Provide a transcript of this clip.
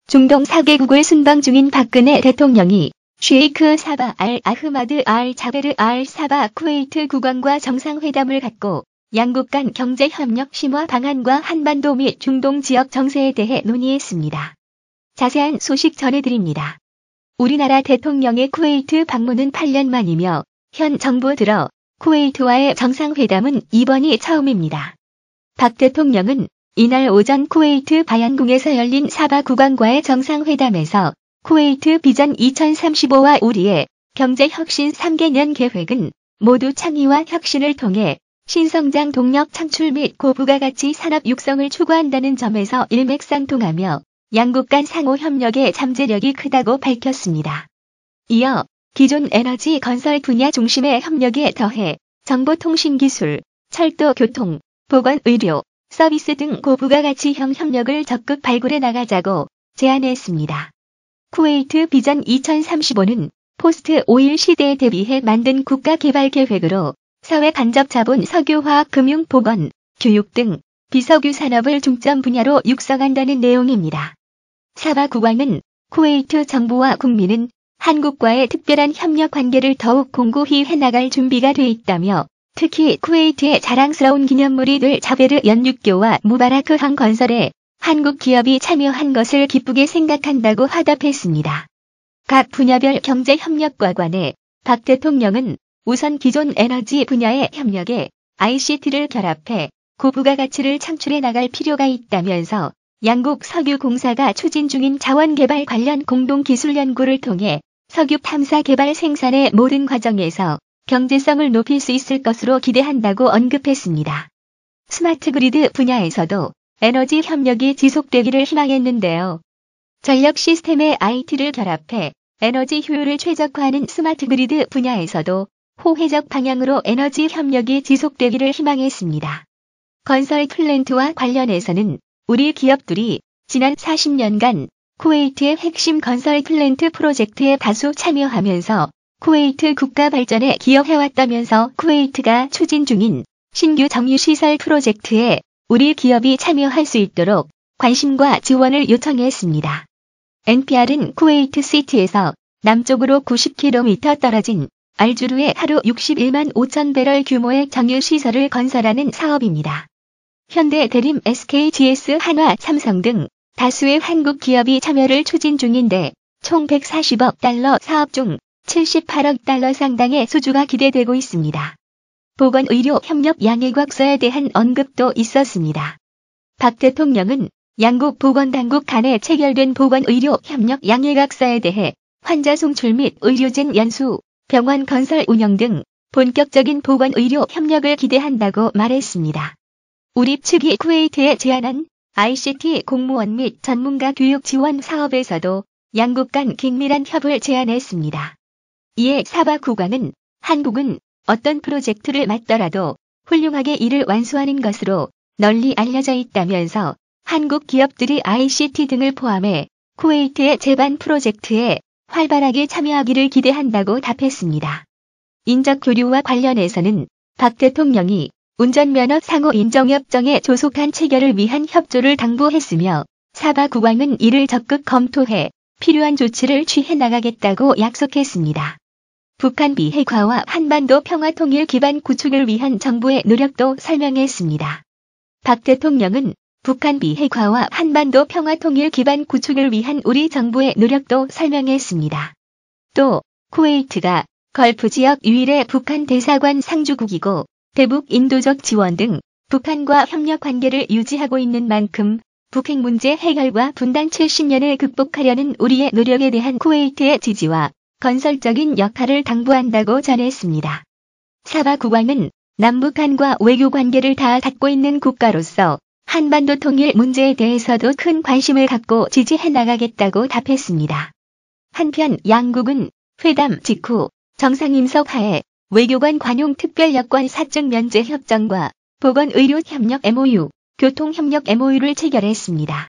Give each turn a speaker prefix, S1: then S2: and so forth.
S1: 중동 4개국을 순방 중인 박근혜 대통령이 셰이크 사바 알 아흐마드 알 자베르 알 사바 쿠웨이트 국왕과 정상회담을 갖고 양국 간 경제협력 심화 방안과 한반도 및 중동 지역 정세에 대해 논의했습니다. 자세한 소식 전해드립니다. 우리나라 대통령의 쿠웨이트 방문은 8년 만이며 현 정부 들어 쿠웨이트와의 정상회담은 이번이 처음입니다. 박 대통령은 이날 오전 쿠웨이트 바얀궁에서 열린 사바 국왕과의 정상회담에서 쿠웨이트 비전 2035와 우리의 경제혁신 3개년 계획은 모두 창의와 혁신을 통해 신성장 동력 창출 및 고부가가치 산업 육성을 추구한다는 점에서 일맥상통하며 양국 간 상호 협력의 잠재력이 크다고 밝혔습니다. 이어 기존 에너지 건설 분야 중심의 협력에 더해 정보통신기술, 철도 교통, 보건 의료, 서비스 등 고부가가치형 협력을 적극 발굴해 나가자고 제안했습니다. 쿠웨이트 비전 2035는 포스트 오일 시대에 대비해 만든 국가개발계획으로 사회 간접 자본 석유화학 금융 보건, 교육 등 비석유 산업을 중점 분야로 육성한다는 내용입니다. 사바 국왕은 쿠웨이트 정부와 국민은 한국과의 특별한 협력 관계를 더욱 공고히 해나갈 준비가 돼 있다며 특히 쿠웨이트의 자랑스러운 기념물이 될 자베르 연육교와 무바라크 항 건설에 한국 기업이 참여한 것을 기쁘게 생각한다고 화답했습니다. 각 분야별 경제협력과 관해 박 대통령은 우선 기존 에너지 분야의 협력에 ICT를 결합해 고부가가치를 창출해 나갈 필요가 있다면서 양국 석유공사가 추진 중인 자원개발 관련 공동기술연구를 통해 석유 탐사 개발 생산의 모든 과정에서 경제성을 높일 수 있을 것으로 기대한다고 언급했습니다. 스마트 그리드 분야에서도 에너지 협력이 지속되기를 희망했는데요. 전력 시스템의 IT를 결합해 에너지 효율을 최적화하는 스마트 그리드 분야에서도 호혜적 방향으로 에너지 협력이 지속되기를 희망했습니다. 건설 플랜트와 관련해서는 우리 기업들이 지난 40년간 쿠웨이트의 핵심 건설 플랜트 프로젝트에 다수 참여하면서 쿠웨이트 국가 발전에 기여해왔다면서 쿠웨이트가 추진 중인 신규 정유시설 프로젝트에 우리 기업이 참여할 수 있도록 관심과 지원을 요청했습니다. NPR은 쿠웨이트 시티에서 남쪽으로 90km 떨어진 알주르에 하루 61만 5천 배럴 규모의 정유시설을 건설하는 사업입니다. 현대, 대림, SKGS, 한화, 삼성 등 다수의 한국 기업이 참여를 추진 중인데 총 140억 달러 사업 중 78억 달러 상당의 수주가 기대되고 있습니다. 보건의료 협력 양해각서에 대한 언급도 있었습니다. 박 대통령은 양국 보건당국 간에 체결된 보건의료 협력 양해각서에 대해 환자 송출 및 의료진 연수, 병원 건설 운영 등 본격적인 보건의료 협력을 기대한다고 말했습니다. 우리 측이 쿠웨이트에 제안한 ICT 공무원 및 전문가 교육 지원 사업에서도 양국 간 긴밀한 협을 제안했습니다. 이에 사바 국왕은 한국은 어떤 프로젝트를 맡더라도 훌륭하게 이를 완수하는 것으로 널리 알려져 있다면서 한국 기업들이 ICT 등을 포함해 쿠웨이트의 제반 프로젝트에 활발하게 참여하기를 기대한다고 답했습니다. 인적 교류와 관련해서는 박 대통령이 운전면허 상호 인정협정의 조속한 체결을 위한 협조를 당부했으며 사바 국왕은 이를 적극 검토해 필요한 조치를 취해 나가겠다고 약속했습니다. 북한 비핵화와 한반도 평화통일 기반 구축을 위한 정부의 노력도 설명했습니다. 박 대통령은 북한 비핵화와 한반도 평화통일 기반 구축을 위한 우리 정부의 노력도 설명했습니다. 또 쿠웨이트가 걸프 지역 유일의 북한 대사관 상주국이고 대북 인도적 지원 등 북한과 협력 관계를 유지하고 있는 만큼 북핵 문제 해결과 분단 70년을 극복하려는 우리의 노력에 대한 쿠웨이트의 지지와 건설적인 역할을 당부한다고 전했습니다. 사바 국왕은 남북한과 외교 관계를 다 닫고 있는 국가로서 한반도 통일 문제에 대해서도 큰 관심을 갖고 지지해 나가겠다고 답했습니다. 한편 양국은 회담 직후 정상임석 하에 외교관 관용 특별여권 사증 면제 협정과 보건의료 협력 MOU, 교통협력 MOU를 체결했습니다.